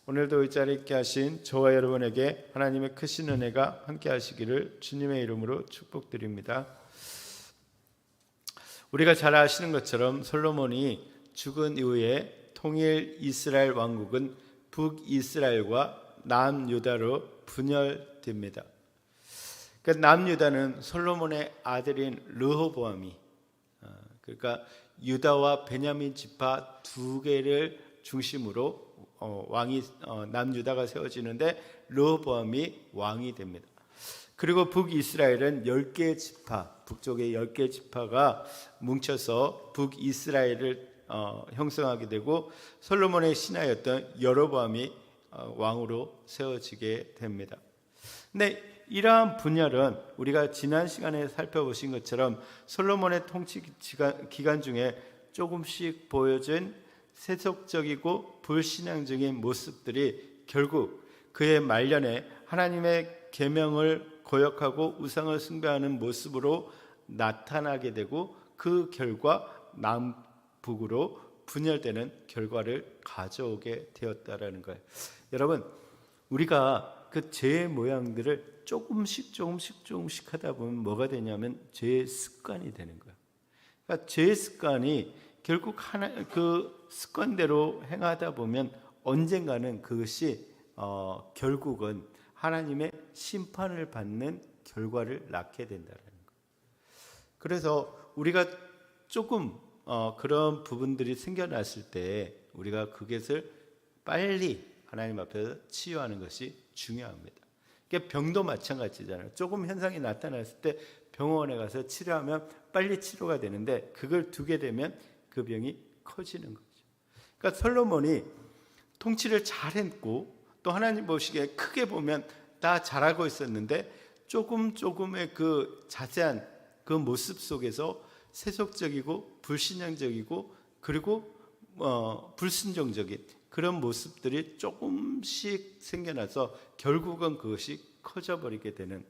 오늘도 이 자리에 있게 하신 저와 여러분에게 하나님의 크신 은혜가 함께 하시기를 주님의 이름으로 축복드립니다. 우리가 잘 아시는 것처럼 솔로몬이 죽은 이후에 통일 이스라엘 왕국은 북이스라엘과 남유다로 분열됩니다. 남유다는 솔로몬의 아들인 르호보암이, 그러니까 유다와 베냐민 지파 두 개를 중심으로 왕이 남유다가 세워지는데 르호보암이 왕이 됩니다. 그리고 북이스라엘은 10개의 지파, 북쪽의 10개의 지파가 뭉쳐서 북이스라엘을 형성하게 되고 솔로몬의 신하였던 여로보암이 왕으로 세워지게 됩니다. 근데 이러한 분열은 우리가 지난 시간에 살펴보신 것처럼 솔로몬의 통치 기간 중에 조금씩 보여진 세속적이고 불신앙적인 모습들이 결국 그의 말년에 하나님의 계명을 거역하고 우상을 숭배하는 모습으로 나타나게 되고 그 결과 남북으로 분열되는 결과를 가져오게 되었다라는 거예요. 여러분, 우리가 그 죄의 모양들을 조금씩 하다 보면 뭐가 되냐면 죄의 습관이 되는 거예요. 그러니까 죄의 습관이 결국 그 습관대로 행하다 보면 언젠가는 그것이 결국은 하나님의 심판을 받는 결과를 낳게 된다는 거예요. 그래서 우리가 조금 그런 부분들이 생겨났을 때 우리가 그것을 빨리 하나님 앞에서 치유하는 것이 중요합니다. 병도 마찬가지잖아요. 조금 현상이 나타났을 때 병원에 가서 치료하면 빨리 치료가 되는데 그걸 두게 되면 그 병이 커지는 거죠. 그러니까 솔로몬이 통치를 잘했고 또 하나님 보시기에 크게 보면 다 잘하고 있었는데 조금의 그 자세한 그 모습 속에서 세속적이고 불신앙적이고 그리고 불순종적인 그런 모습들이 조금씩 생겨나서 결국은 그것이 커져버리게 되는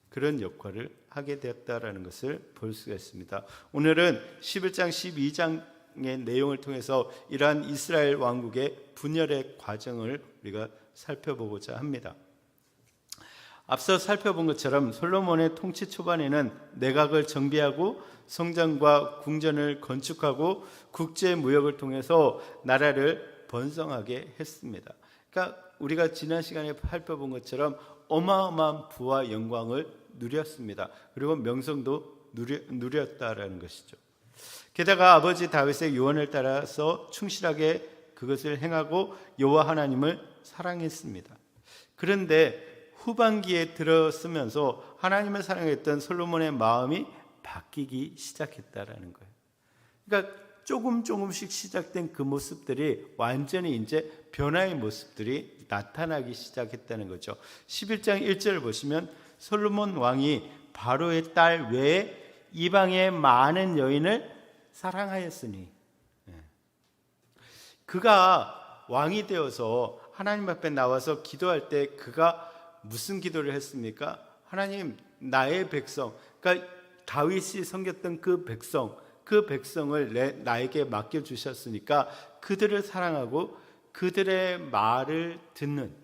그런 역할을 하게 되었다라는 것을 볼 수가 있습니다. 오늘은 11장 12장의 내용을 통해서 이러한 이스라엘 왕국의 분열의 과정을 우리가 살펴보고자 합니다. 앞서 살펴본 것처럼 솔로몬의 통치 초반에는 내각을 정비하고 성전과 궁전을 건축하고 국제 무역을 통해서 나라를 번성하게 했습니다. 그러니까 우리가 지난 시간에 살펴본 것처럼 어마어마한 부와 영광을 누렸습니다. 그리고 명성도 누렸다라는 것이죠. 게다가 아버지 다윗의 유언을 따라서 충실하게 그것을 행하고 여호와 하나님을 사랑했습니다. 그런데 후반기에 들어서면서 하나님을 사랑했던 솔로몬의 마음이 바뀌기 시작했다라는 거예요. 그러니까 조금씩 시작된 그 모습들이 완전히 이제 변화의 모습들이 나타나기 시작했다는 거죠. 11장 1절 보시면 솔로몬 왕이 바로의 딸 외에 이방의 많은 여인을 사랑하였으니, 그가 왕이 되어서 하나님 앞에 나와서 기도할 때 그가 무슨 기도를 했습니까? 하나님, 나의 백성, 그러니까 다윗이 섬겼던 그 백성을 나에게 맡겨주셨으니까 그들을 사랑하고 그들의 말을 듣는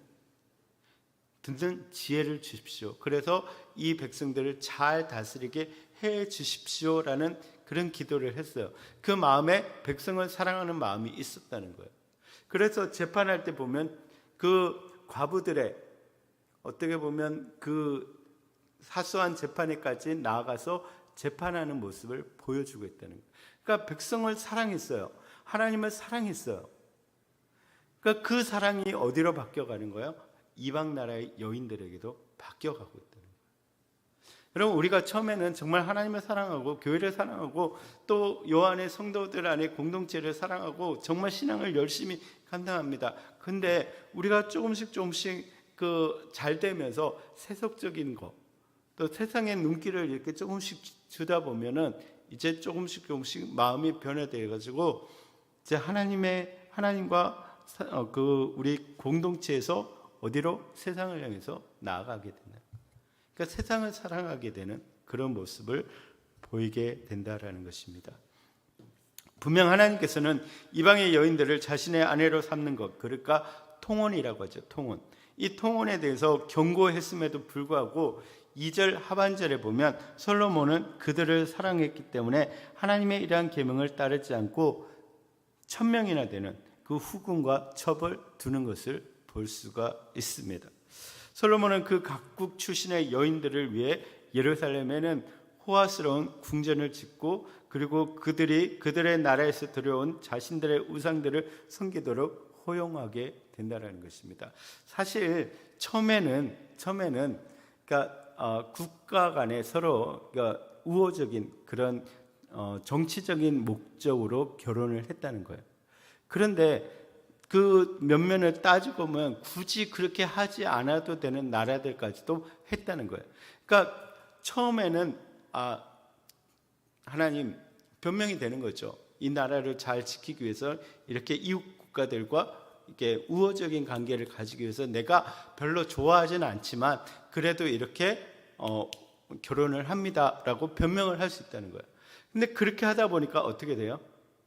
지혜를 주십시오. 그래서 이 백성들을 잘 다스리게 해 주십시오라는 그런 기도를 했어요. 그 마음에 백성을 사랑하는 마음이 있었다는 거예요. 그래서 재판할 때 보면 그 과부들의 어떻게 보면 그 사소한 재판에까지 나아가서 재판하는 모습을 보여주고 있다는 거예요. 그러니까 백성을 사랑했어요. 하나님을 사랑했어요. 그러니까 그 사랑이 어디로 바뀌어가는 거예요? 이방 나라의 여인들에게도 바뀌어가고 있다는 거예요. 여러분, 우리가 처음에는 정말 하나님을 사랑하고 교회를 사랑하고 또 요 안에 성도들 안에 공동체를 사랑하고 정말 신앙을 열심히 감당합니다. 근데 우리가 조금씩 그 잘 되면서 세속적인 거, 또 세상의 눈길을 이렇게 조금씩 주다 보면은 이제 조금씩 마음이 변화되어 가지고 이제 하나님과 그 우리 공동체에서 어디로? 세상을 향해서 나아가게 되는, 그러니까 세상을 사랑하게 되는 그런 모습을 보이게 된다라는 것입니다. 분명 하나님께서는 이방의 여인들을 자신의 아내로 삼는 것, 그러니까 통혼이라고 하죠. 통혼. 이 통혼에 대해서 경고했음에도 불구하고 2절 하반절에 보면 솔로몬은 그들을 사랑했기 때문에 하나님의 이러한 계명을 따르지 않고 1000명이나 되는 그 후궁과 첩을 두는 것을 볼 수가 있습니다. 솔로몬은 그 각국 출신의 여인들을 위해 예루살렘에는 호화스러운 궁전을 짓고 그리고 그들의 나라에서 들여온 자신들의 우상들을 섬기도록 허용하게 된다는 것입니다. 사실 처음에는 그러니까 국가 간에 서로 그러니까 우호적인 그런 정치적인 목적으로 결혼을 했다는 거예요. 그런데 그 면면을 따지고 보면 굳이 그렇게 하지 않아도 되는 나라들까지도 했다는 거예요. 그러니까 처음에는 하나님 변명이 되는 거죠. 이 나라를 잘 지키기 위해서 이렇게 이웃 국가들과 이렇게 우호적인 관계를 가지기 위해서 내가 별로 좋아하지는 않지만 그래도 이렇게 결혼을 합니다라고 변명을 할 수 있다는 거예요. 근데 그렇게 하다 보니까 어떻게 돼요?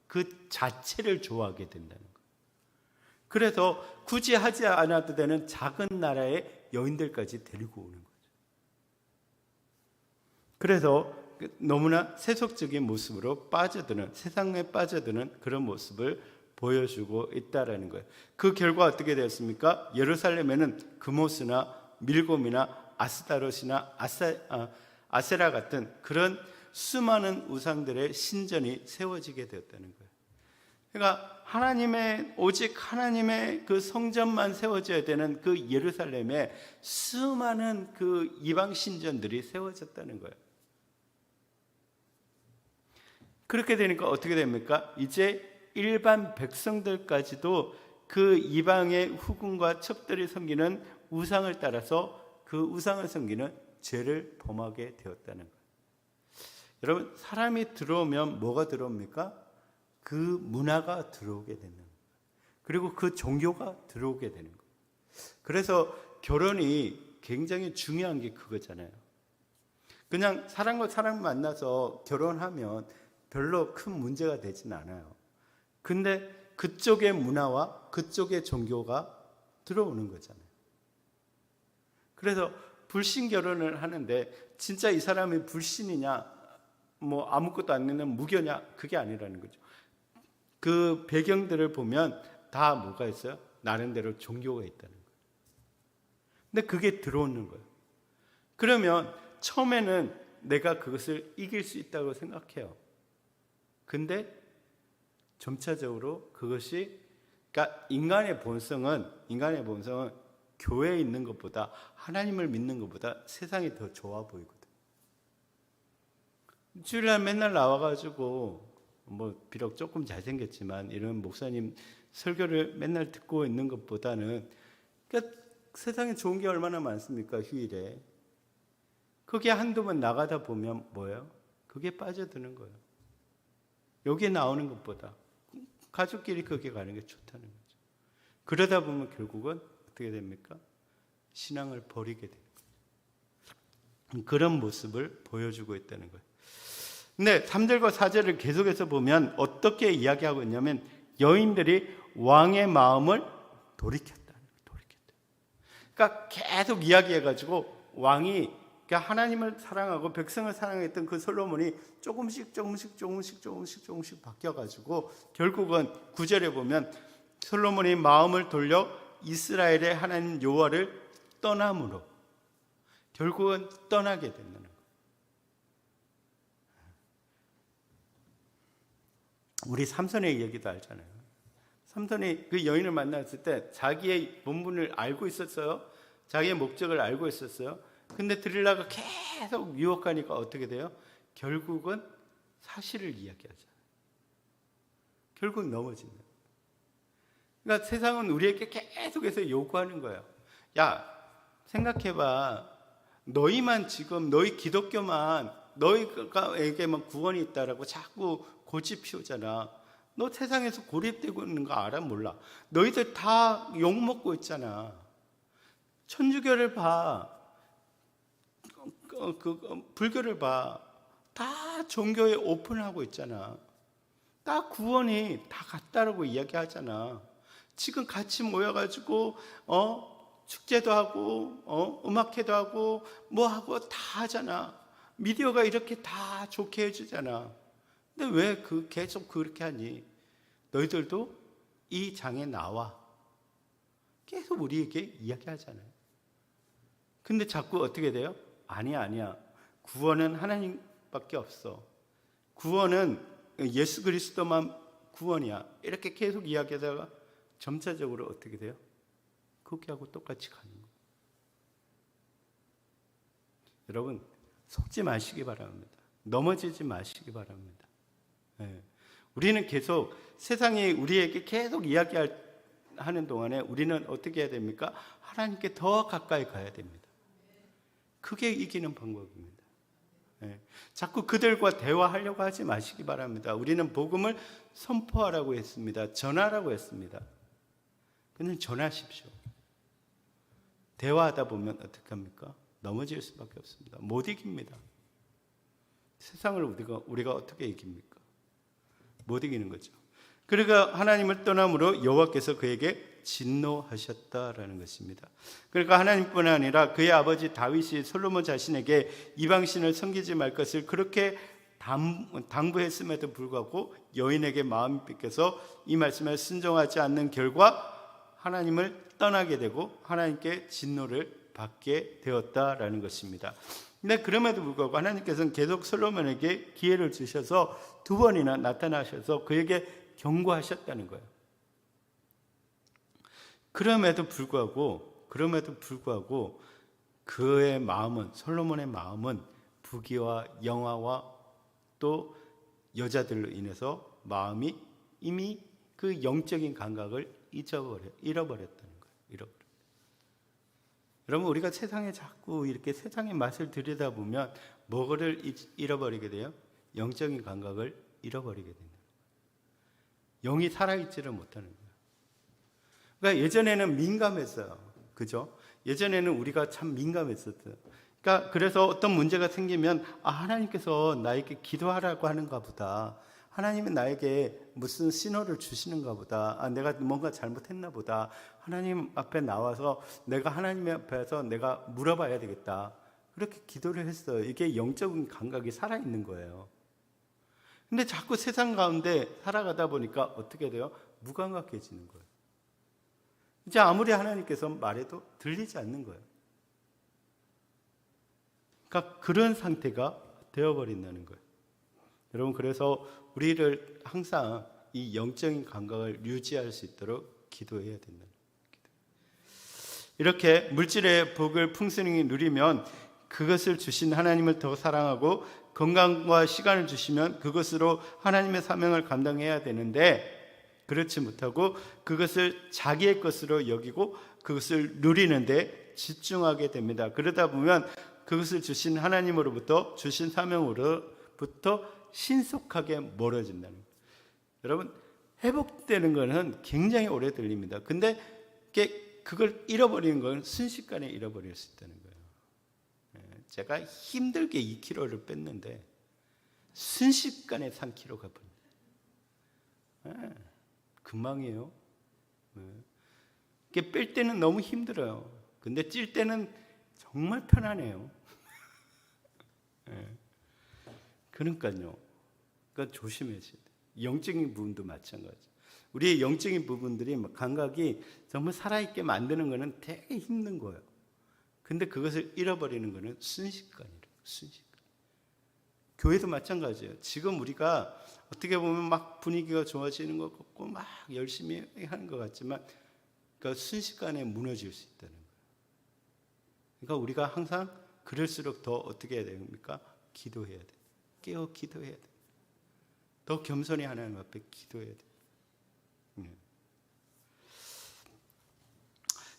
그 자체를 좋아하게 된다는 거예요. 그래서 굳이 하지 않아도 되는 작은 나라의 여인들까지 데리고 오는 거죠. 그래서 너무나 세속적인 모습으로 빠져드는, 세상에 빠져드는 그런 모습을 보여주고 있다라는 거예요. 그 결과 어떻게 되었습니까? 예루살렘에는 금오스나 밀곰이나 아스타롯이나 아세라 같은 그런 수많은 우상들의 신전이 세워지게 되었다는 거예요. 그러니까 오직 하나님의 그 성전만 세워져야 되는 그 예루살렘에 수많은 그 이방 신전들이 세워졌다는 거예요. 그렇게 되니까 어떻게 됩니까? 이제 일반 백성들까지도 그 이방의 후궁과 첩들이 섬기는 우상을 따라서 그 우상을 섬기는 죄를 범하게 되었다는 거예요. 여러분, 사람이 들어오면 뭐가 들어옵니까? 그 문화가 들어오게 되는 거예요. 그리고 그 종교가 들어오게 되는 거예요. 그래서 결혼이 굉장히 중요한 게 그거잖아요. 그냥 사람과 사람 만나서 결혼하면 별로 큰 문제가 되진 않아요. 근데 그쪽의 문화와 그쪽의 종교가 들어오는 거잖아요. 그래서 불신 결혼을 하는데 진짜 이 사람이 불신이냐 뭐 아무것도 안 내는 무교냐 그게 아니라는 거죠. 그 배경들을 보면 다 뭐가 있어요? 나름대로 종교가 있다는 거예요. 근데 그게 들어오는 거예요. 그러면 처음에는 내가 그것을 이길 수 있다고 생각해요. 근데 점차적으로 그것이 그러니까 인간의 본성은 교회에 있는 것보다 하나님을 믿는 것보다 세상이 더 좋아 보이거든. 주일날 맨날 나와가지고 뭐 비록 조금 잘생겼지만 이런 목사님 설교를 맨날 듣고 있는 것보다는 그러니까 세상에 좋은 게 얼마나 많습니까? 휴일에 그게 한두 번 나가다 보면 뭐예요? 그게 빠져드는 거예요. 여기에 나오는 것보다 가족끼리 거기에 가는 게 좋다는 거죠. 그러다 보면 결국은 어떻게 됩니까? 신앙을 버리게 됩니다. 그런 모습을 보여주고 있다는 거예요. 근데 3절과 4절을 계속해서 보면 어떻게 이야기하고 있냐면 여인들이 왕의 마음을 돌이켰다. 그러니까 계속 이야기해가지고 왕이 그러니까 하나님을 사랑하고 백성을 사랑했던 그 솔로몬이 조금씩 바뀌어가지고 결국은 9절에 보면 솔로몬이 마음을 돌려 이스라엘의 하나님 여호와를 떠남으로 결국은 떠나게 된다는 거예요. 우리 삼손의 얘기도 알잖아요. 삼손이 그 여인을 만났을 때 자기의 본분을 알고 있었어요. 자기의 목적을 알고 있었어요. 근데 드릴라가 계속 유혹하니까 어떻게 돼요? 결국은 사실을 이야기하잖아요. 결국 넘어진다. 그러니까 세상은 우리에게 계속해서 요구하는 거예요. 야, 생각해봐. 너희만 지금 너희 기독교만 너희에게만 구원이 있다라고 자꾸 고집 피우잖아. 너 세상에서 고립되고 있는 거 알아? 몰라? 너희들 다 욕먹고 있잖아. 천주교를 봐. 불교를 봐. 다 종교에 오픈하고 있잖아. 다 구원이 다 같다라고 이야기하잖아. 지금 같이 모여가지고 축제도 하고 음악회도 하고 뭐 하고 다 하잖아. 미디어가 이렇게 다 좋게 해주잖아. 근데 왜 계속 그렇게 하니? 너희들도 이 장에 나와. 계속 우리에게 이야기하잖아요. 근데 자꾸 어떻게 돼요? 아니야. 구원은 하나님밖에 없어. 구원은 예수 그리스도만 구원이야. 이렇게 계속 이야기하다가 점차적으로 어떻게 돼요? 그렇게 하고 똑같이 가는 거예요. 여러분, 속지 마시기 바랍니다. 넘어지지 마시기 바랍니다. 우리는 계속 세상이 우리에게 계속 이야기하는 동안에 우리는 어떻게 해야 됩니까? 하나님께 더 가까이 가야 됩니다. 그게 이기는 방법입니다. 자꾸 그들과 대화하려고 하지 마시기 바랍니다. 우리는 복음을 선포하라고 했습니다. 전하라고 했습니다. 그냥 전하십시오. 대화하다 보면 어떻게 합니까? 넘어질 수밖에 없습니다. 못 이깁니다. 세상을 우리가 어떻게 이깁니까? 못 이기는 거죠. 그러니까 하나님을 떠남으로 여호와께서 그에게 진노하셨다라는 것입니다. 그러니까 하나님뿐 아니라 그의 아버지 다윗이 솔로몬 자신에게 이방신을 섬기지 말 것을 그렇게 당부했음에도 불구하고 여인에게 마음이 뺏겨서 이 말씀에 순종하지 않는 결과 하나님을 떠나게 되고 하나님께 진노를 받게 되었다라는 것입니다. 근데 그럼에도 불구하고 하나님께서는 계속 솔로몬에게 기회를 주셔서 2번이나 나타나셔서 그에게 경고하셨다는 거예요. 그럼에도 불구하고 그의 마음은, 솔로몬의 마음은 부귀와 영화와 또 여자들로 인해서 마음이 이미 그 영적인 감각을 잃어버렸다는 거예요. 여러분, 우리가 세상에 자꾸 이렇게 세상의 맛을 들여다보면 뭐를 잃어버리게 돼요? 영적인 감각을 잃어버리게 된다. 영이 살아있지를 못하는 거예요. 그러니까 예전에는 민감했어요. 그죠? 예전에는 우리가 참 민감했었어요. 그러니까 그래서 어떤 문제가 생기면 하나님께서 나에게 기도하라고 하는가 보다. 하나님이 나에게 무슨 신호를 주시는가 보다. 내가 뭔가 잘못했나 보다. 하나님 앞에 나와서 내가 하나님 앞에서 내가 물어봐야 되겠다. 그렇게 기도를 했어요. 이게 영적인 감각이 살아있는 거예요. 근데 자꾸 세상 가운데 살아가다 보니까 어떻게 돼요? 무감각해지는 거예요. 이제 아무리 하나님께서 말해도 들리지 않는 거예요. 그러니까 그런 상태가 되어버린다는 거예요. 여러분, 그래서 우리를 항상 이 영적인 감각을 유지할 수 있도록 기도해야 된다는 거예요. 이렇게 물질의 복을 풍성히 누리면 그것을 주신 하나님을 더 사랑하고 건강과 시간을 주시면 그것으로 하나님의 사명을 감당해야 되는데 그렇지 못하고 그것을 자기의 것으로 여기고 그것을 누리는데 집중하게 됩니다. 그러다 보면 그것을 주신 하나님으로부터 주신 사명으로부터 신속하게 멀어진다는 거예요. 여러분, 회복되는 것은 굉장히 오래 걸립니다. 근데 그걸 잃어버리는 건 순식간에 잃어버릴 수 있다는 거예요. 제가 힘들게 2kg를 뺐는데 순식간에 3kg가 봅니다. 금방이에요. 뺄 때는 너무 힘들어요. 근데 찔 때는 정말 편하네요. 그러니까요. 그러니까 조심해야 돼요. 영적인 부분도 마찬가지. 우리의 영적인 부분들이 감각이 정말 살아있게 만드는 것은 되게 힘든 거예요. 근데 그것을 잃어버리는 것은 순식간이에요. 순식간. 교회도 마찬가지예요. 지금 우리가 어떻게 보면 막 분위기가 좋아지는 것 같고 막 열심히 하는 것 같지만 그러니까 순식간에 무너질 수 있다는 거예요. 그러니까 우리가 항상 그럴수록 더 어떻게 해야 됩니까? 기도해야 돼요. 깨어 기도해야 돼요. 더 겸손히 하나님 앞에 기도해야 돼요.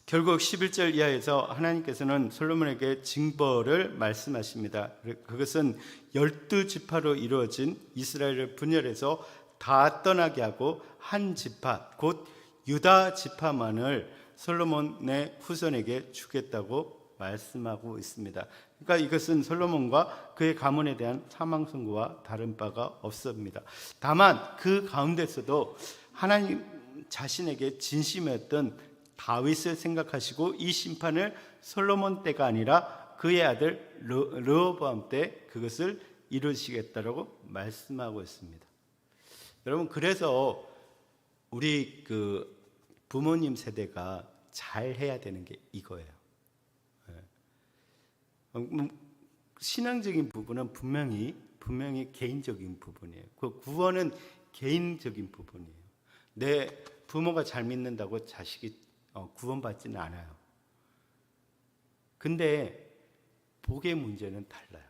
결국 11절 이하에서 하나님께서는 솔로몬에게 징벌을 말씀하십니다. 그것은 12지파로 이루어진 이스라엘을 분열해서 다 떠나게 하고 한 지파, 곧 유다 지파만을 솔로몬의 후손에게 주겠다고 말씀하고 있습니다. 그러니까 이것은 솔로몬과 그의 가문에 대한 사망 선고와 다른 바가 없습니다. 다만 그 가운데서도 하나님 자신에게 진심이었던 다윗을 생각하시고 이 심판을 솔로몬 때가 아니라 그의 아들 르호보암 때 그것을 이루시겠다라고 말씀하고 있습니다. 여러분, 그래서 우리 그 부모님 세대가 잘 해야 되는 게 이거예요. 신앙적인 부분은 분명히 개인적인 부분이에요. 그 구원은 개인적인 부분이에요. 내 부모가 잘 믿는다고 자식이 구원받지는 않아요. 근데 복의 문제는 달라요.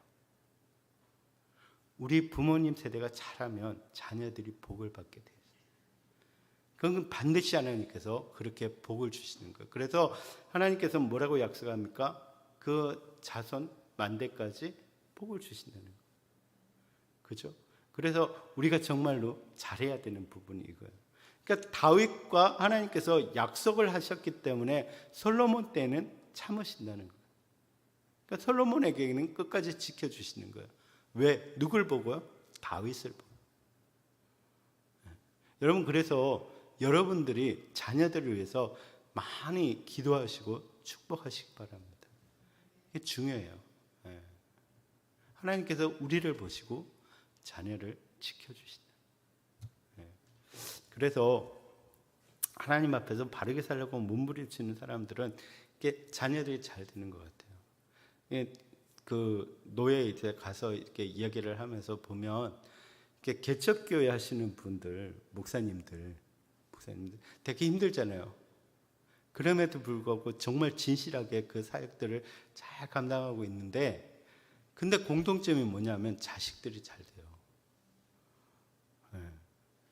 우리 부모님 세대가 잘하면 자녀들이 복을 받게 돼요. 그건 반드시 하나님께서 그렇게 복을 주시는 거예요. 그래서 하나님께서 뭐라고 약속합니까? 그 자손 만대까지 복을 주신다는 거예요. 그죠? 그래서 우리가 정말로 잘해야 되는 부분이 이거예요. 그러니까 다윗과 하나님께서 약속을 하셨기 때문에 솔로몬 때는 참으신다는 거예요. 그러니까 솔로몬에게는 끝까지 지켜주시는 거예요. 왜? 누굴 보고요? 다윗을 보고. 여러분, 그래서 여러분들이 자녀들을 위해서 많이 기도하시고 축복하시기 바랍니다. 이게 중요해요. 하나님께서 우리를 보시고 자녀를 지켜주신다. 그래서 하나님 앞에서 바르게 살려고 몸부림치는 사람들은 이게 자녀들이 잘 되는 것 같아요. 그 노예 이제 가서 이렇게 이야기를 하면서 보면 이렇게 개척교회 하시는 분들, 목사님들 되게 힘들잖아요. 그럼에도 불구하고 정말 진실하게 그 사역들을 잘 감당하고 있는데, 근데 공통점이 뭐냐면 자식들이 잘 돼요.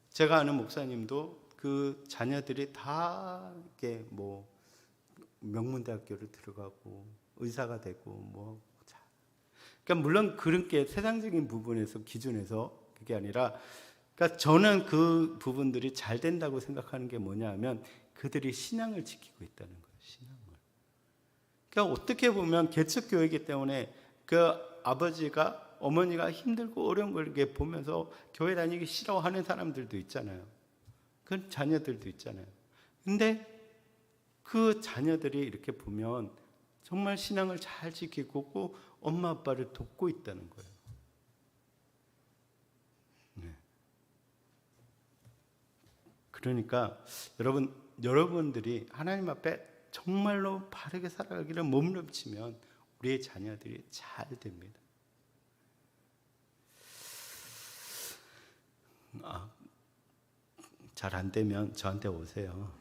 제가 아는 목사님도 그 자녀들이 다 이렇게 뭐 명문대학교를 들어가고 의사가 되고 뭐, 그러니까 물론 그런 게 세상적인 부분에서 기준에서 그게 아니라, 그러니까 저는 그 부분들이 잘 된다고 생각하는 게 뭐냐 하면 그들이 신앙을 지키고 있다는 거예요. 신앙을. 그러니까 어떻게 보면 개척교회이기 때문에 그 아버지가 어머니가 힘들고 어려운 걸 이렇게 보면서 교회 다니기 싫어하는 사람들도 있잖아요. 그 자녀들도 있잖아요. 근데 그 자녀들이 이렇게 보면 정말 신앙을 잘 지키고 꼭 엄마 아빠를 돕고 있다는 거예요. 그러니까 여러분들이 하나님 앞에 정말로 바르게 살아가기를 몸부림치면 우리의 자녀들이 잘 됩니다. 잘 안 되면 저한테 오세요.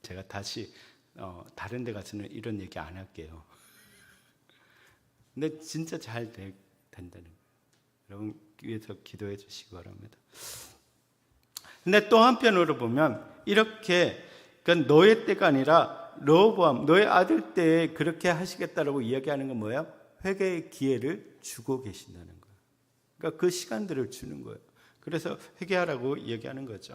제가 다시 다른 데 가서는 이런 얘기 안 할게요. 근데 진짜 잘 된다는 거예요. 여러분 위해서 기도해 주시기 바랍니다. 근데 또 한편으로 보면 이렇게, 그러니까 너의 때가 아니라 르호보암 너의 아들 때에 그렇게 하시겠다라고 이야기하는 건 뭐예요? 회개의 기회를 주고 계신다는 거예요. 그러니까 그 시간들을 주는 거예요. 그래서 회개하라고 이야기하는 거죠.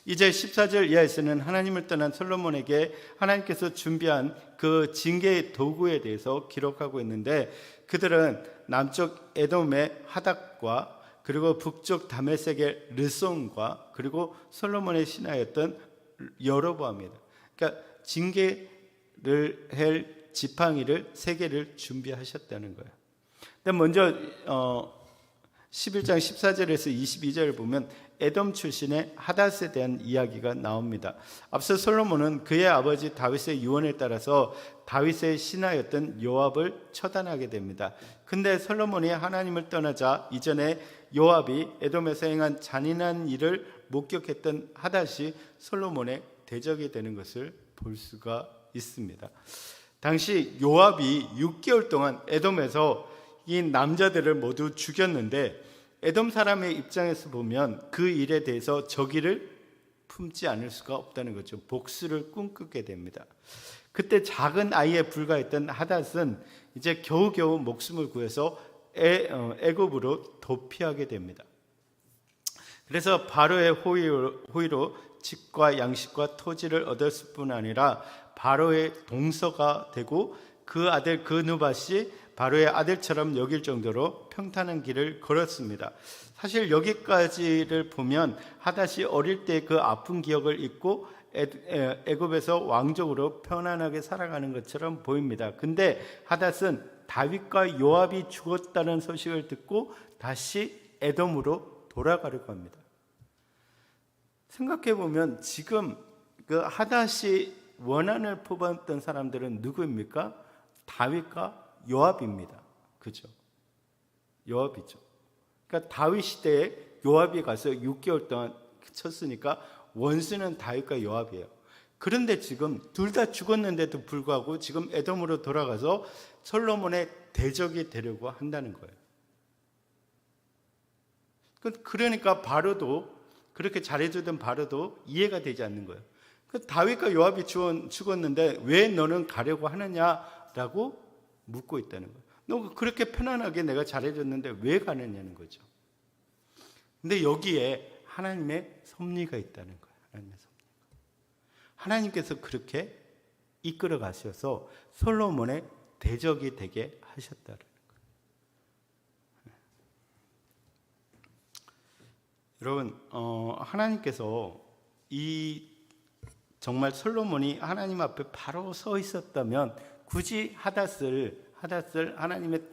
이제 14절 이하에서는 하나님을 떠난 솔로몬에게 하나님께서 준비한 그 징계의 도구에 대해서 기록하고 있는데, 그들은 남쪽 에돔의 하닥과 그리고 북쪽 다메섹의 르손과 그리고 솔로몬의 신하였던 여로보암이다. 그러니까 징계를 할 지팡이를 3개를 준비하셨다는 거예요. 근데 먼저 11장 14절에서 22절을 보면 에돔 출신의 하닷에 대한 이야기가 나옵니다. 앞서 솔로몬은 그의 아버지 다윗의 유언에 따라서 다윗의 신하였던 요압을 처단하게 됩니다. 근데 솔로몬이 하나님을 떠나자 이전에 요압이 에돔에서 행한 잔인한 일을 목격했던 하닷이 솔로몬의 대적이 되는 것을 볼 수가 있습니다. 당시 요압이 6개월 동안 에돔에서 이 남자들을 모두 죽였는데, 에돔 사람의 입장에서 보면 그 일에 대해서 저기를 품지 않을 수가 없다는 거죠. 복수를 꿈꾸게 됩니다. 그때 작은 아이에 불과했던 하닷은 이제 겨우겨우 목숨을 구해서 애굽으로 도피하게 됩니다. 그래서 바로의 호의로 집과 양식과 토지를 얻었을 뿐 아니라 바로의 동서가 되고 그 아들 그누밧이 바로의 아들처럼 여길 정도로 평탄한 길을 걸었습니다. 사실 여기까지를 보면 하닷이 어릴 때 그 아픈 기억을 잊고 애굽에서 왕족으로 편안하게 살아가는 것처럼 보입니다. 근데 하닷은 다윗과 요압이 죽었다는 소식을 듣고 다시 에돔으로 돌아가려고 합니다. 생각해 보면 지금 그 하닷이 원한을 품었던 사람들은 누구입니까? 다윗과 요압입니다. 그죠? 요압이죠. 그러니까 다윗 시대에 요압이 가서 6개월 동안 쳤으니까 원수는 다윗과 요압이에요. 그런데 지금 둘 다 죽었는데도 불구하고 지금 에돔으로 돌아가서 솔로몬의 대적이 되려고 한다는 거예요. 그러니까 바로도 그렇게 잘해주던 바로도 이해가 되지 않는 거예요. 다윗과 요압이 죽었는데 왜 너는 가려고 하느냐라고 묻고 있다는 거예요. 너 그렇게 편안하게 내가 잘해줬는데 왜 가느냐는 거죠. 근데 여기에 하나님의 섭리가 있다는 거예요. 하나님의 섭리. 하나님께서 그렇게 이끌어 가셔서 솔로몬의 대적이 되게 하셨다는 거예요. 여러분, 하나님께서 정말 솔로몬이 하나님 앞에 바로 서 있었다면 굳이 하닷을 하나님의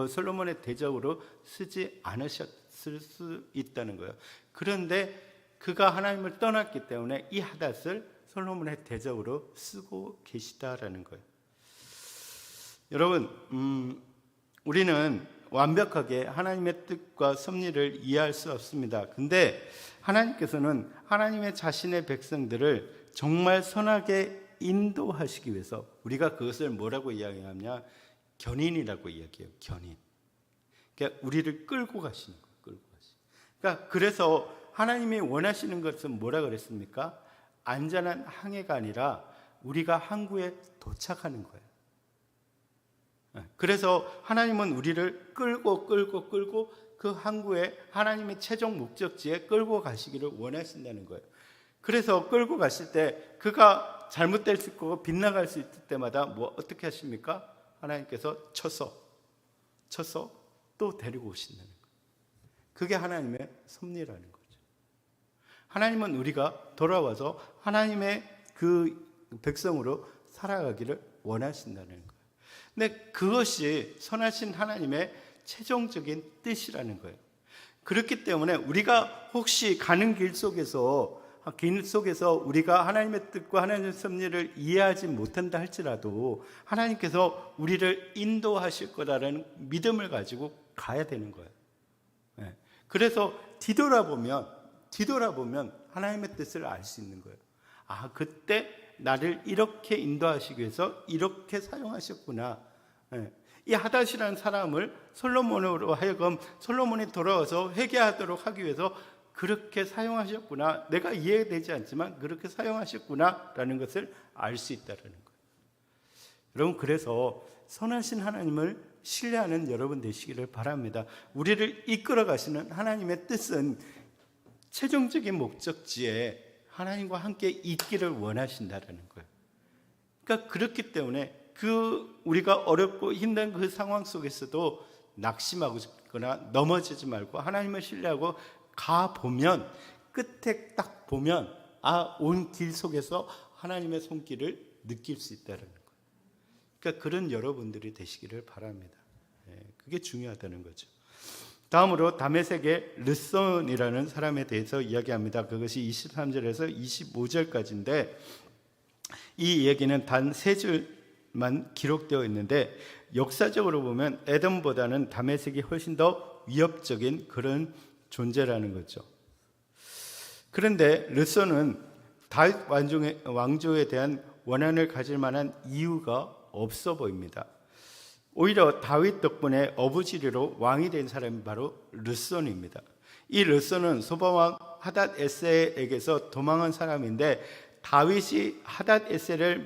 솔로몬의 대적으로 쓰지 않으셨을 수 있다는 거예요. 그런데 그가 하나님을 떠났기 때문에 이 하닷을 솔로몬의 대적으로 쓰고 계시다라는 거예요. 여러분, 우리는 완벽하게 하나님의 뜻과 섭리를 이해할 수 없습니다. 근데 하나님께서는 하나님의 자신의 백성들을 정말 선하게 인도하시기 위해서 우리가 그것을 뭐라고 이야기하냐? 견인이라고 이야기해요. 견인. 그러니까 우리를 끌고 가시는 거예요. 끌고 가시는. 그러니까 그래서 하나님이 원하시는 것은 뭐라 그랬습니까? 안전한 항해가 아니라 우리가 항구에 도착하는 거예요. 그래서 하나님은 우리를 끌고 그 항구에 하나님의 최종 목적지에 끌고 가시기를 원하신다는 거예요. 그래서 끌고 가실 때 그가 잘못될 수 있고 빗나갈 수 있을 때마다 어떻게 하십니까? 하나님께서 쳐서 또 데리고 오신다는 거예요. 그게 하나님의 섭리라는 거죠. 하나님은 우리가 돌아와서 하나님의 그 백성으로 살아가기를 원하신다는 거예요. 근데 그것이 선하신 하나님의 최종적인 뜻이라는 거예요. 그렇기 때문에 우리가 혹시 가는 길 속에서 우리가 하나님의 뜻과 하나님의 섭리를 이해하지 못한다 할지라도 하나님께서 우리를 인도하실 거라는 믿음을 가지고 가야 되는 거예요. 그래서 뒤돌아보면 하나님의 뜻을 알 수 있는 거예요. 아, 그때 나를 이렇게 인도하시기 위해서 이렇게 사용하셨구나. 이 하닷이라는 사람을 솔로몬으로 하여금 솔로몬이 돌아와서 회개하도록 하기 위해서 그렇게 사용하셨구나. 내가 이해되지 않지만 그렇게 사용하셨구나라는 것을 알 수 있다는 거예요. 여러분, 그래서 선하신 하나님을 신뢰하는 여러분 되시기를 바랍니다. 우리를 이끌어 가시는 하나님의 뜻은 최종적인 목적지에 하나님과 함께 있기를 원하신다는 거예요. 그러니까 그렇기 때문에 우리가 어렵고 힘든 그 상황 속에서도 낙심하거나 넘어지지 말고 하나님을 신뢰하고 가보면 끝에 딱 보면 온 길 속에서 하나님의 손길을 느낄 수 있다는 거예요. 그러니까 그런 여러분들이 되시기를 바랍니다. 그게 중요하다는 거죠. 다음으로 다메섹의 르손이라는 사람에 대해서 이야기합니다. 그것이 23절에서 25절까지인데 이 얘기는 단 3줄만 기록되어 있는데 역사적으로 보면 에돔보다는 다메섹이 훨씬 더 위협적인 그런 존재라는 거죠. 그런데 르손은 다윗 왕조에 대한 원한을 가질 만한 이유가 없어 보입니다. 오히려 다윗 덕분에 어부지리로 왕이 된 사람이 바로 르손입니다. 이 르손은 소바왕 하닷에셀에게서 도망한 사람인데 다윗이 하닷에셀을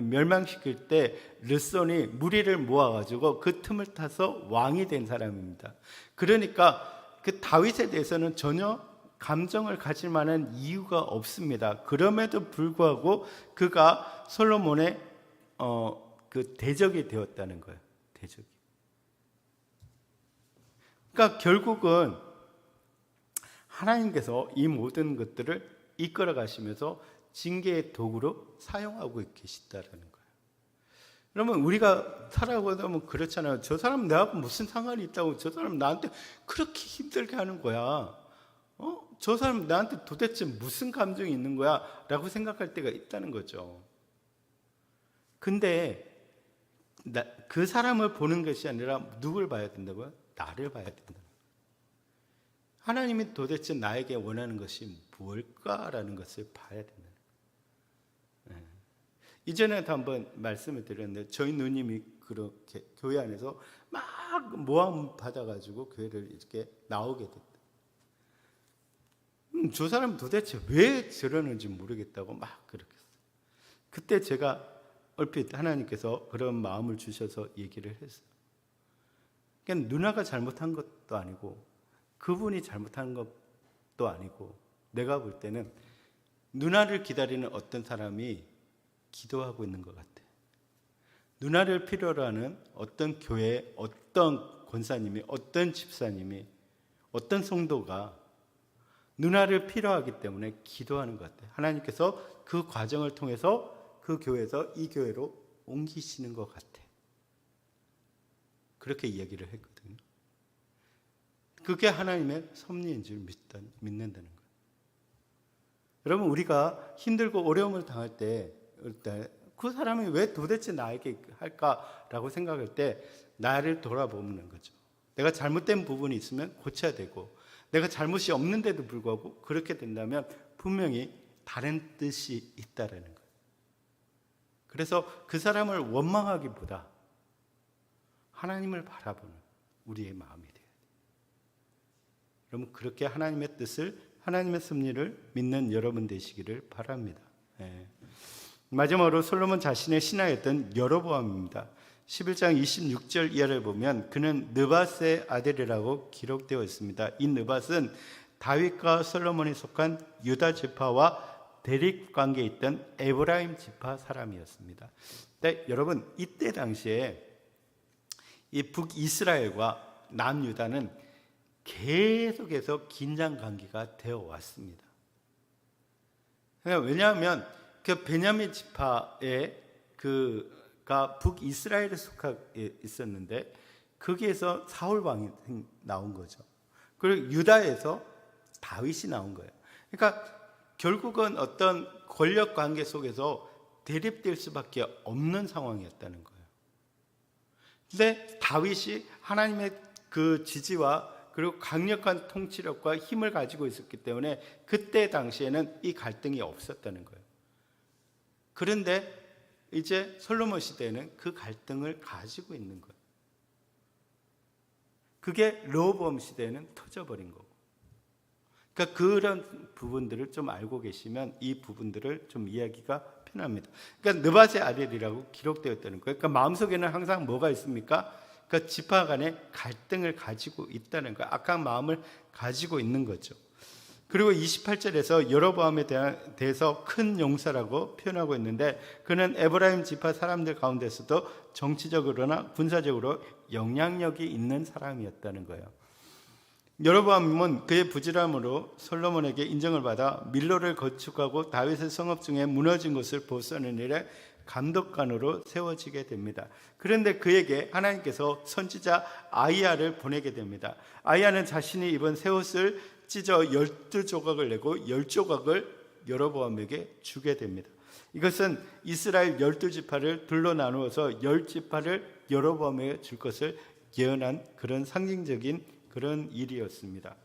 멸망시킬 때 르손이 무리를 모아가지고 그 틈을 타서 왕이 된 사람입니다. 그러니까 그 다윗에 대해서는 전혀 감정을 가질 만한 이유가 없습니다. 그럼에도 불구하고 그가 솔로몬의 그 대적이 되었다는 거예요. 대적이. 그러니까 결국은 하나님께서 이 모든 것들을 이끌어 가시면서 징계의 도구로 사용하고 계시다라는 거예요. 그러면 우리가 살아가다 보면 그렇잖아요. 저 사람 내하고 무슨 상관이 있다고, 저 사람 나한테 그렇게 힘들게 하는 거야. 저 사람 나한테 도대체 무슨 감정이 있는 거야? 라고 생각할 때가 있다는 거죠. 근데 그 사람을 보는 것이 아니라 누굴 봐야 된다고요? 나를 봐야 된다. 하나님이 도대체 나에게 원하는 것이 무엇일까라는 것을 봐야 된다. 이전에도 한번 말씀을 드렸는데 저희 누님이 그렇게 교회 안에서 막 모함 받아가지고 교회를 이렇게 나오게 됐다. 저 사람 도대체 왜 저러는지 모르겠다고 막 그렇게 했어요. 그때 제가 얼핏 하나님께서 그런 마음을 주셔서 얘기를 했어요. 그러니까 누나가 잘못한 것도 아니고 그분이 잘못한 것도 아니고 내가 볼 때는 누나를 기다리는 어떤 사람이 기도하고 있는 것 같아. 누나를 필요로 하는 어떤 교회, 어떤 권사님이, 어떤 집사님이, 어떤 성도가 누나를 필요하기 때문에 기도하는 것 같아. 하나님께서 그 과정을 통해서 그 교회에서 이 교회로 옮기시는 것 같아. 그렇게 이야기를 했거든요. 그게 하나님의 섭리인 줄 믿는다는 거예요. 여러분, 우리가 힘들고 어려움을 당할 때 그 사람이 왜 도대체 나에게 할까라고 생각할 때 나를 돌아보는 거죠. 내가 잘못된 부분이 있으면 고쳐야 되고, 내가 잘못이 없는데도 불구하고 그렇게 된다면 분명히 다른 뜻이 있다라는 거예요. 그래서 그 사람을 원망하기보다 하나님을 바라보는 우리의 마음이 돼요. 여러분, 그렇게 하나님의 뜻을, 하나님의 섭리를 믿는 여러분 되시기를 바랍니다. 마지막으로 솔로몬 자신의 신하였던 여로보암입니다. 11장 26절 이하를 보면 그는 느밧의 아들이라고 기록되어 있습니다. 이 느밧은 다윗과 솔로몬이 속한 유다 지파와 대립 관계에 있던 에브라임 지파 사람이었습니다. 네, 여러분, 이때 당시에 이 북이스라엘과 남유다는 계속해서 긴장 관계가 되어 왔습니다. 왜냐하면 그 베냐민 지파에 그가 북이스라엘에 속하게 있었는데 거기에서 사울 왕이 나온 거죠. 그리고 유다에서 다윗이 나온 거예요. 그러니까 결국은 어떤 권력 관계 속에서 대립될 수밖에 없는 상황이었다는 거예요. 근데 다윗이 하나님의 그 지지와 그리고 강력한 통치력과 힘을 가지고 있었기 때문에 그때 당시에는 이 갈등이 없었다는 거예요. 그런데 이제 솔로몬 시대에는 그 갈등을 가지고 있는 거예요. 그게 르호보암 시대에는 터져버린 거고. 그러니까 그런 부분들을 좀 알고 계시면 이 부분들을 좀 이야기가 편합니다. 그러니까 느밧의 아들이라고 기록되었다는 거예요. 그러니까 마음속에는 항상 뭐가 있습니까? 그러니까 지파 간의 갈등을 가지고 있다는 거예요. 악한 마음을 가지고 있는 거죠. 그리고 28절에서 여로보암에 대해서 큰 용사라고 표현하고 있는데 그는 에브라임 지파 사람들 가운데서도 정치적으로나 군사적으로 영향력이 있는 사람이었다는 거예요. 여로보암은 그의 부지런함으로 솔로몬에게 인정을 받아 밀로를 건축하고 다윗의 성읍 중에 무너진 것을 보수하는 일에 감독관으로 세워지게 됩니다. 그런데 그에게 하나님께서 선지자 아이야를 보내게 됩니다. 아이야는 자신이 입은 새 옷을 찢어 12조각을 내고 10조각을 여로보암에게 주게 됩니다. 이것은 이스라엘 12지파를 둘로 나누어서 10지파를 여로보암에게 줄 것을 예언한 그런 상징적인 그런 일이었습니다.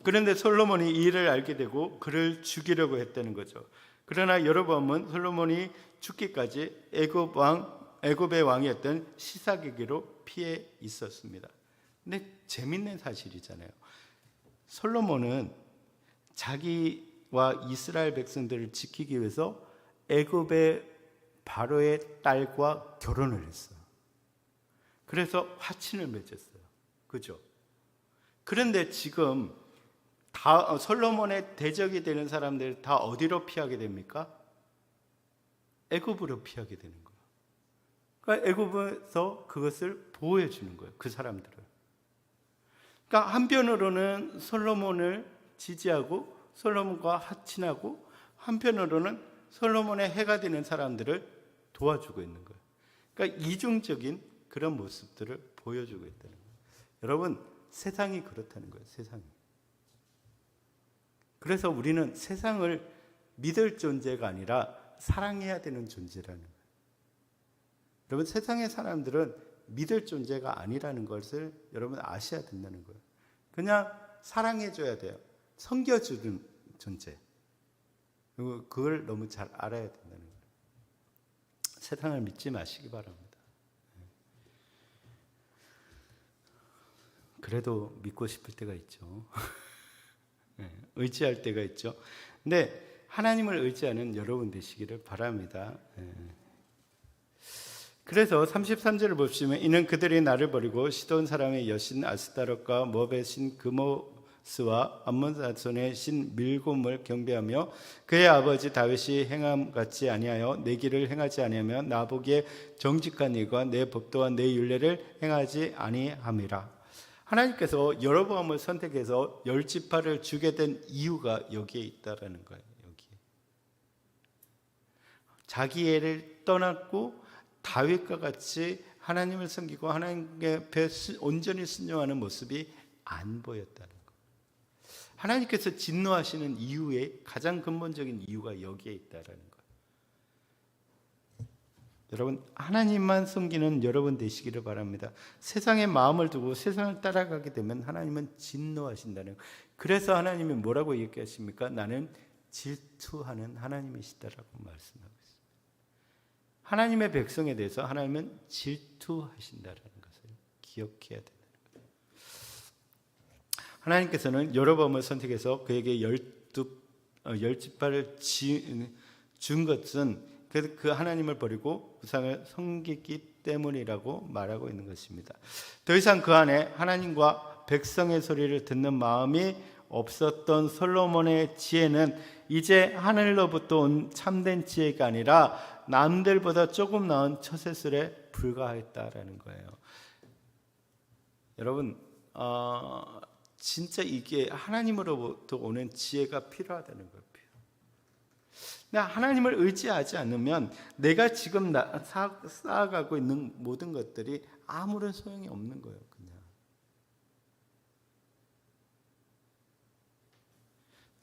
그런데 솔로몬이 이 일을 알게 되고 그를 죽이려고 했다는 거죠. 그러나 여로보암은 솔로몬이 죽기까지 애굽의 왕이었던 시삭에게로 피해 있었습니다. 근데 재밌는 사실이잖아요. 솔로몬은 자기와 이스라엘 백성들을 지키기 위해서 애굽의 바로의 딸과 결혼을 했어요. 그래서 화친을 맺었어요. 그죠? 그런데 지금 다 솔로몬의 대적이 되는 사람들 다 어디로 피하게 됩니까? 애굽으로 피하게 되는 거예요. 그러니까 애굽에서 그것을 보호해 주는 거예요. 그 사람들을. 그러니까 한편으로는 솔로몬을 지지하고 솔로몬과 하친하고 한편으로는 솔로몬의 해가 되는 사람들을 도와주고 있는 거예요. 그러니까 이중적인 그런 모습들을 보여주고 있다는 거예요. 여러분, 세상이 그렇다는 거예요. 세상이. 그래서 우리는 세상을 믿을 존재가 아니라 사랑해야 되는 존재라는 거예요. 여러분, 세상의 사람들은 믿을 존재가 아니라는 것을 여러분 아셔야 된다는 거예요. 그냥 사랑해줘야 돼요. 섬겨주는 존재. 그리고 그걸 너무 잘 알아야 된다는 거예요. 세상을 믿지 마시기 바랍니다. 그래도 믿고 싶을 때가 있죠. 의지할 때가 있죠. 근데 하나님을 의지하는 여러분 되시기를 바랍니다. 그래서 33절을 보시면 이는 그들이 나를 버리고 시돈 사람의 여신 아스타롯과 모압의 신 그모스와 암몬 자손의 신 밀곰을 경배하며 그의 아버지 다윗이 행함 같이 아니하여 내 길을 행하지 아니하며 나보기에 정직한 일과 내 법도와 내 율례를 행하지 아니함이라. 하나님께서 여로보암을 선택해서 10지파를 주게 된 이유가 여기에 있다라는 거예요. 여기에. 자기 애를 떠났고 다윗과 같이 하나님을 섬기고 하나님께 온전히 순종하는 모습이 안 보였다는 거예요. 하나님께서 진노하시는 이유의 가장 근본적인 이유가 여기에 있다라는 거예요. 여러분, 하나님만 섬기는 여러분 되시기를 바랍니다. 세상에 마음을 두고 세상을 따라가게 되면 하나님은 진노하신다는 거예요. 그래서 하나님이 뭐라고 얘기하십니까? 나는 질투하는 하나님이시다라고 말씀하고 있습니다. 하나님의 백성에 대해서 하나님은 질투하신다라는 것을 기억해야 된다는 거예요. 하나님께서는 여로보암을 선택해서 그에게 10지파를 준 것은 그 하나님을 버리고 우상을 섬기기 때문이라고 말하고 있는 것입니다. 더 이상 그 안에 하나님과 백성의 소리를 듣는 마음이 없었던 솔로몬의 지혜는 이제 하늘로부터 온 참된 지혜가 아니라 남들보다 조금 나은 처세술에 불과했다라는 거예요. 여러분, 진짜 이게 하나님으로부터 오는 지혜가 필요하다는 거예요. 하나님을 의지하지 않으면 내가 지금 쌓아가고 있는 모든 것들이 아무런 소용이 없는 거예요. 그냥.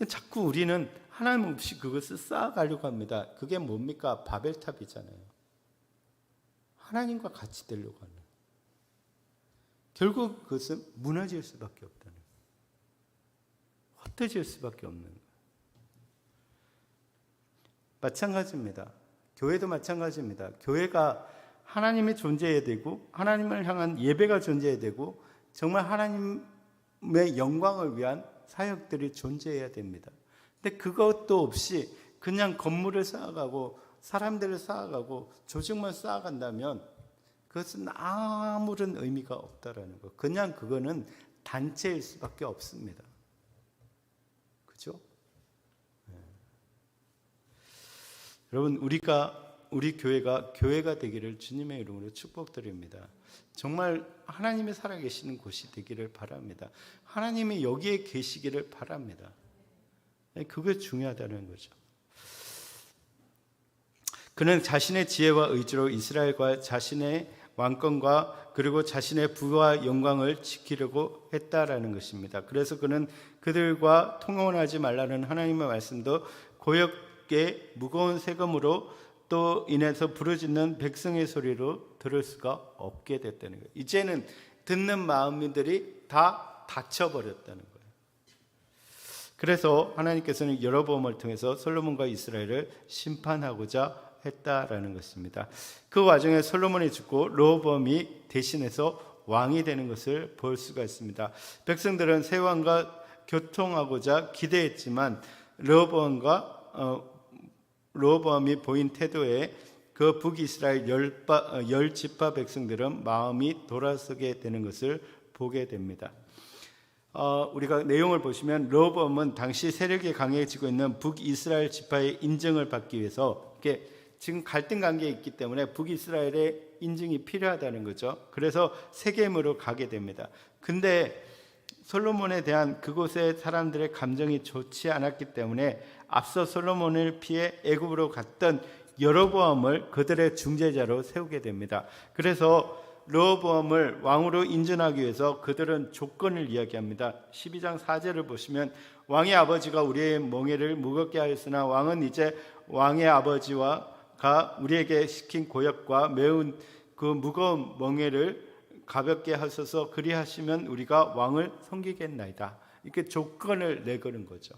자꾸 우리는 하나님 없이 그것을 쌓아가려고 합니다. 그게 뭡니까? 바벨탑이잖아요. 하나님과 같이 되려고 하는. 결국 그것은 무너질 수밖에 없다는 거예요. 흩어질 수밖에 없는 거예요. 마찬가지입니다. 교회도 마찬가지입니다. 교회가 하나님이 존재해야 되고 하나님을 향한 예배가 존재해야 되고 정말 하나님의 영광을 위한 사역들이 존재해야 됩니다. 근데 그것도 없이 그냥 건물을 쌓아가고 사람들을 쌓아가고 조직만 쌓아간다면 그것은 아무런 의미가 없다라는 거. 그냥 그거는 단체일 수밖에 없습니다. 그죠? 여러분, 우리 교회가 되기를 주님의 이름으로 축복드립니다. 정말 하나님이 살아계시는 곳이 되기를 바랍니다. 하나님이 여기에 계시기를 바랍니다. 그게 중요하다는 거죠. 그는 자신의 지혜와 의지로 이스라엘과 자신의 왕권과 그리고 자신의 부와 영광을 지키려고 했다라는 것입니다. 그래서 그는 그들과 통혼하지 말라는 하나님의 말씀도 고역의 무거운 세금으로 또 인해서 부르짖는 백성의 소리로 들을 수가 없게 됐다는 거예요. 이제는 듣는 마음들이 다 닫혀버렸다는 거예요. 그래서 하나님께서는 여로보암을 통해서 솔로몬과 이스라엘을 심판하고자 했다라는 것입니다. 그 와중에 솔로몬이 죽고 르호보암이 대신해서 왕이 되는 것을 볼 수가 있습니다. 백성들은 새 왕과 교통하고자 기대했지만 르호보암이 보인 태도에 그 북이스라엘 10지파 백성들은 마음이 돌아서게 되는 것을 보게 됩니다. 우리가 내용을 보시면 르호보암은 당시 세력이 강해지고 있는 북이스라엘 지파의 인정을 받기 위해서 이렇게 지금 갈등 관계에 있기 때문에 북이스라엘의 인증이 필요하다는 거죠. 그래서 세겜으로 가게 됩니다. 근데 솔로몬에 대한 그곳의 사람들의 감정이 좋지 않았기 때문에 앞서 솔로몬을 피해 애굽으로 갔던 여로보암을 그들의 중재자로 세우게 됩니다. 그래서 르호보암을 왕으로 인준하기 위해서 그들은 조건을 이야기합니다. 12장 4절을 보시면 왕의 아버지가 우리의 멍에를 무겁게 하였으나 왕은 이제 왕의 아버지가 우리에게 시킨 고역과 매운 그 무거운 멍에를 가볍게 하셔서 그리하시면 우리가 왕을 섬기겠나이다. 이렇게 조건을 내거는 거죠.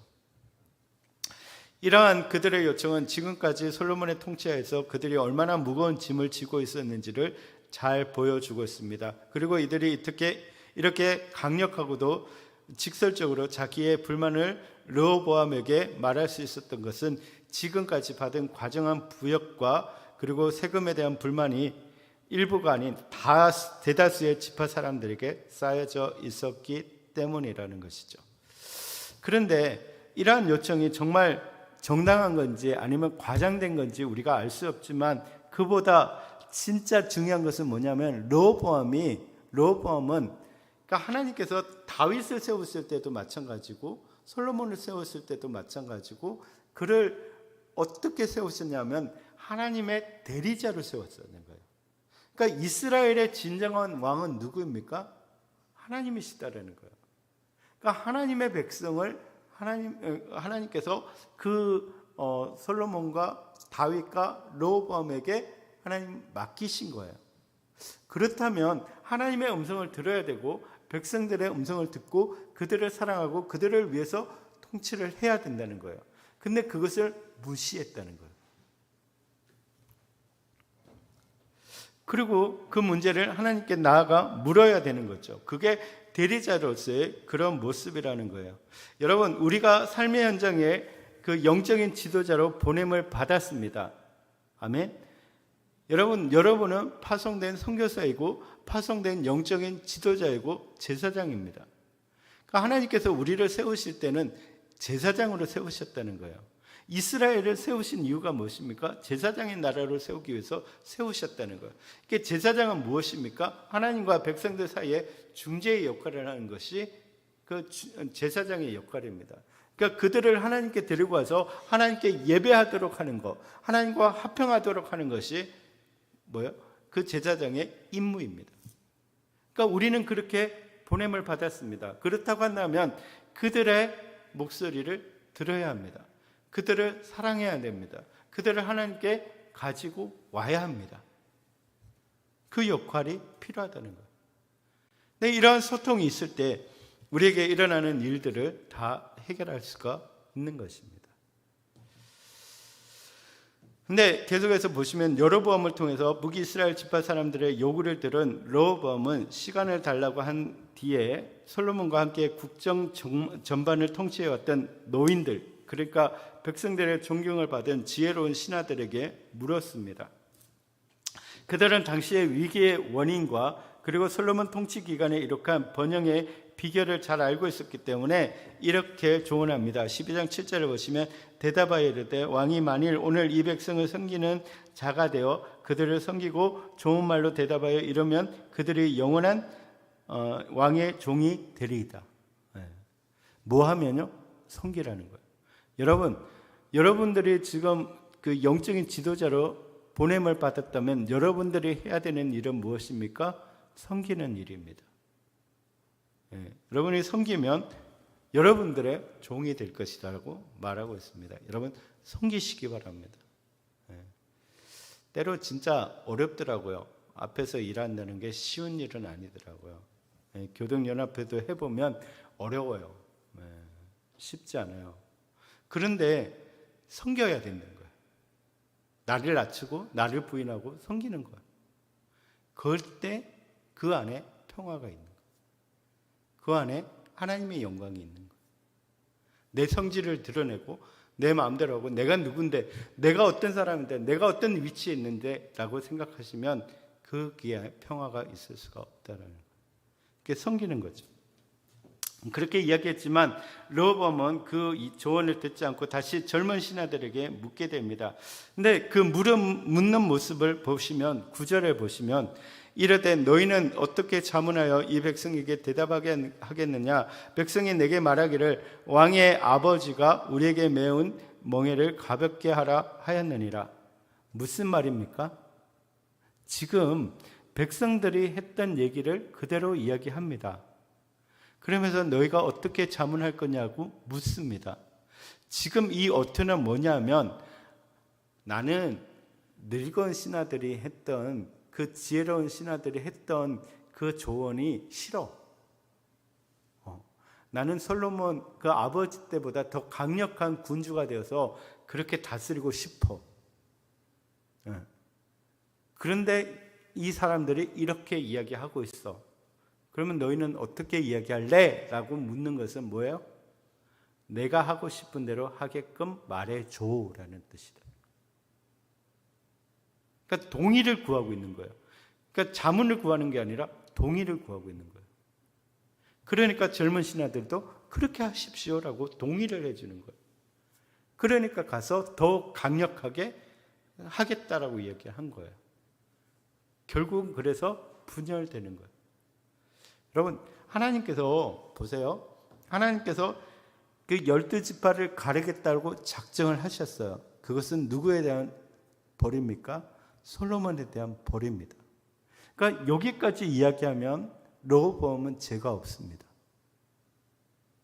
이러한 그들의 요청은 지금까지 솔로몬의 통치하에서 그들이 얼마나 무거운 짐을 지고 있었는지를 잘 보여주고 있습니다. 그리고 이들이 이렇게 강력하고도 직설적으로 자기의 불만을 르호보암에게 말할 수 있었던 것은 지금까지 받은 과정한 부역과 그리고 세금에 대한 불만이 일부가 아닌 대다수의 지파 사람들에게 쌓여져 있었기 때문이라는 것이죠. 그런데 이러한 요청이 정말 정당한 건지 아니면 과장된 건지 우리가 알 수 없지만 그보다 진짜 중요한 것은 뭐냐면 르호보암은 그러니까 하나님께서 다윗을 세우실 때도 마찬가지고 솔로몬을 세우실 때도 마찬가지고 그를 어떻게 세우셨냐면 하나님의 대리자로 세웠다는 거예요. 그러니까 이스라엘의 진정한 왕은 누구입니까? 하나님이시다라는 거예요. 그러니까 하나님의 백성을 하나님께서 솔로몬과 다윗과 르호보암에게 하나님 맡기신 거예요. 그렇다면 하나님의 음성을 들어야 되고 백성들의 음성을 듣고 그들을 사랑하고 그들을 위해서 통치를 해야 된다는 거예요. 근데 그것을 무시했다는 거예요. 그리고 그 문제를 하나님께 나아가 물어야 되는 거죠. 그게 대리자로서의 그런 모습이라는 거예요. 여러분, 우리가 삶의 현장에 그 영적인 지도자로 보냄을 받았습니다. 아멘. 여러분은 파송된 선교사이고 파송된 영적인 지도자이고 제사장입니다. 그러니까 하나님께서 우리를 세우실 때는 제사장으로 세우셨다는 거예요. 이스라엘을 세우신 이유가 무엇입니까? 제사장의 나라로 세우기 위해서 세우셨다는 거예요. 그러니까 제사장은 무엇입니까? 하나님과 백성들 사이에 중재의 역할을 하는 것이 그 제사장의 역할입니다. 그러니까 그들을 하나님께 데리고 와서 하나님께 예배하도록 하는 것, 하나님과 화평하도록 하는 것이 뭐예요? 그 제사장의 임무입니다. 그러니까 우리는 그렇게 보냄을 받았습니다. 그렇다고 한다면 그들의 목소리를 들어야 합니다. 그들을 사랑해야 됩니다. 그들을 하나님께 가지고 와야 합니다. 그 역할이 필요하다는 거예요. 근데 이러한 소통이 있을 때 우리에게 일어나는 일들을 다 해결할 수가 있는 것입니다. 근데 계속해서 보시면 여로보암을 통해서 북이스라엘 지파 사람들의 요구를 들은 르호보암은 시간을 달라고 한 뒤에 솔로몬과 함께 국정 전반을 통치해왔던 노인들, 그러니까 백성들의 존경을 받은 지혜로운 신하들에게 물었습니다. 그들은 당시의 위기의 원인과 그리고 솔로몬 통치 기간에 이룩한 번영의 비결을 잘 알고 있었기 때문에 이렇게 조언합니다. 12장 7절을 보시면 대답하여 이르되 왕이 만일 오늘 이 백성을 섬기는 자가 되어 그들을 섬기고 좋은 말로 대답하여 이르면 그들이 영원한 왕의 종이 되리이다. 뭐 하면요? 섬기라는 거예요. 여러분들이 지금 그 영적인 지도자로 보냄을 받았다면 여러분들이 해야 되는 일은 무엇입니까? 섬기는 일입니다. 여러분이 섬기면 여러분들의 종이 될 것이라고 말하고 있습니다. 여러분 섬기시기 바랍니다. 때로 진짜 어렵더라고요. 앞에서 일한다는 게 쉬운 일은 아니더라고요. 교동연합회도 해보면 어려워요. 쉽지 않아요. 그런데 섬겨야 된다는 거예요. 나를 낮추고 나를 부인하고 섬기는 거예요. 그럴 때 그 안에 평화가 있는 거예요. 그 안에 하나님의 영광이 있는 거예요. 내 성질을 드러내고 내 마음대로 하고 내가 누군데, 내가 어떤 사람인데, 내가 어떤 위치에 있는데 라고 생각하시면 거기에 평화가 있을 수가 없다는 거예요. 그게 섬기는 거죠. 그렇게 이야기했지만 르호보암은 그 조언을 듣지 않고 다시 젊은 신하들에게 묻게 됩니다. 근데 그 묻는 모습을 보시면 9절에 보시면 이르되 너희는 어떻게 자문하여 이 백성에게 대답하게 하겠느냐? 백성이 내게 말하기를 왕의 아버지가 우리에게 메운 멍에를 가볍게 하라 하였느니라. 무슨 말입니까? 지금 백성들이 했던 얘기를 그대로 이야기합니다. 그러면서 너희가 어떻게 자문할 거냐고 묻습니다. 지금 이 어투는 뭐냐면 나는 늙은 신하들이 했던 그 지혜로운 신하들이 했던 그 조언이 싫어. 나는 솔로몬 그 아버지 때보다 더 강력한 군주가 되어서 그렇게 다스리고 싶어. 그런데 이 사람들이 이렇게 이야기하고 있어. 그러면 너희는 어떻게 이야기할래? 라고 묻는 것은 뭐예요? 내가 하고 싶은 대로 하게끔 말해줘 라는 뜻이다. 그러니까 동의를 구하고 있는 거예요. 그러니까 자문을 구하는 게 아니라 동의를 구하고 있는 거예요. 그러니까 젊은 신하들도 그렇게 하십시오라고 동의를 해주는 거예요. 그러니까 가서 더 강력하게 하겠다라고 이야기한 거예요. 결국은 그래서 분열되는 거예요. 여러분, 하나님께서 보세요. 하나님께서 그 12지파를 가르겠다고 작정을 하셨어요. 그것은 누구에 대한 벌입니까? 솔로몬에 대한 벌입니다. 그러니까 여기까지 이야기하면 르호보암은 죄가 없습니다.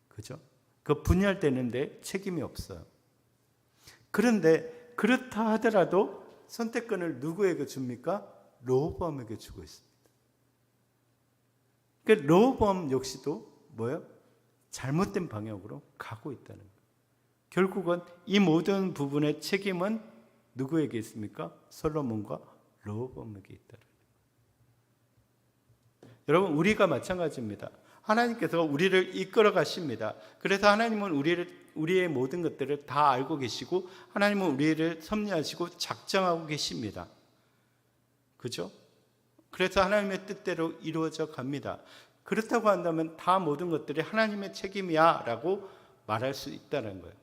그죠? 그 분열되는데 책임이 없어요. 그런데 그렇다 하더라도 선택권을 누구에게 줍니까? 르호보암에게 주고 있습니다. 그러니까 르호보암 역시도 뭐예요? 잘못된 방향으로 가고 있다는 거예요. 결국은 이 모든 부분의 책임은 누구에게 있습니까? 솔로몬과 르호보암에게 있다는 거예요. 여러분, 우리가 마찬가지입니다. 하나님께서 우리를 이끌어 가십니다. 그래서 하나님은 우리의 모든 것들을 다 알고 계시고 하나님은 우리를 섭리하시고 작정하고 계십니다. 그죠? 그래서 하나님의 뜻대로 이루어져 갑니다. 그렇다고 한다면 다 모든 것들이 하나님의 책임이야 라고 말할 수 있다는 거예요.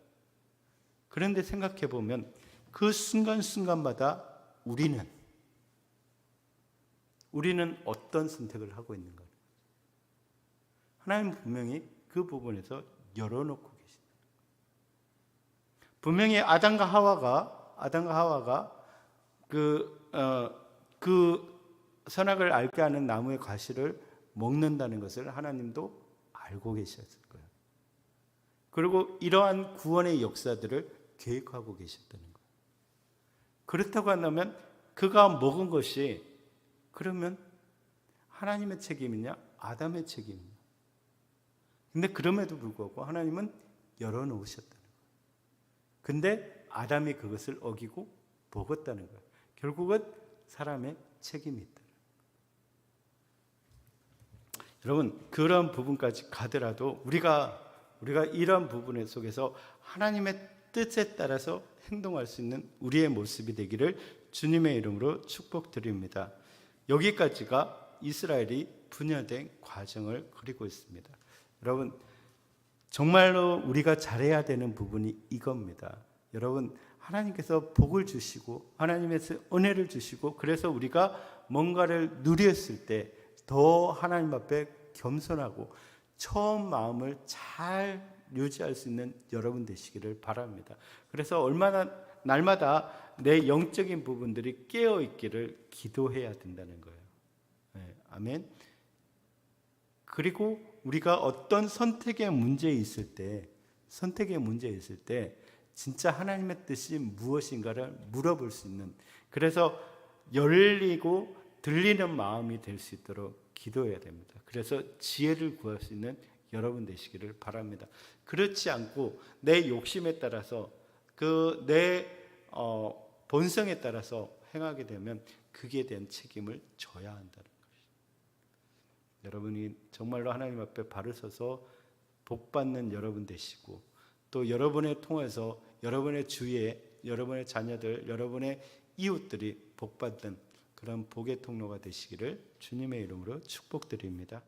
그런데 생각해 보면 그 순간순간마다 우리는 어떤 선택을 하고 있는가? 하나님은 분명히 그 부분에서 열어놓고 계십니다. 분명히 아담과 하와가 그 선악을 알게 하는 나무의 과실을 먹는다는 것을 하나님도 알고 계셨을 거예요. 그리고 이러한 구원의 역사들을 계획하고 계셨다는 거예요. 그렇다고 한다면 그가 먹은 것이 그러면 하나님의 책임이냐 아담의 책임이냐? 근데 그럼에도 불구하고 하나님은 열어놓으셨다는 거예요. 근데 아담이 그것을 어기고 먹었다는 거예요. 결국은 사람의 책임이 있다. 여러분, 그런 부분까지 가더라도 우리가 이런 부분 속에서 하나님의 뜻에 따라서 행동할 수 있는 우리의 모습이 되기를 주님의 이름으로 축복드립니다. 여기까지가 이스라엘이 분열된 과정을 그리고 있습니다. 여러분, 정말로 우리가 잘해야 되는 부분이 이겁니다. 여러분, 하나님께서 복을 주시고 하나님께서 은혜를 주시고 그래서 우리가 뭔가를 누렸을 때 더 하나님 앞에 겸손하고 처음 마음을 잘 유지할 수 있는 여러분 되시기를 바랍니다. 그래서 얼마나 날마다 내 영적인 부분들이 깨어 있기를 기도해야 된다는 거예요. 네, 아멘. 그리고 우리가 어떤 선택의 문제에 있을 때 진짜 하나님의 뜻이 무엇인가를 물어볼 수 있는, 그래서 열리고 들리는 마음이 될 수 있도록 기도해야 됩니다. 그래서 지혜를 구할 수 있는 여러분 되시기를 바랍니다. 그렇지 않고 내 욕심에 따라서 내 본성에 따라서 행하게 되면 그에 대한 책임을 져야 한다는 것입니다. 여러분이 정말로 하나님 앞에 발을 서서 복받는 여러분 되시고 또 여러분을 통해서 여러분의 주위에 여러분의 자녀들, 여러분의 이웃들이 복받는 그런 복의 통로가 되시기를 주님의 이름으로 축복드립니다.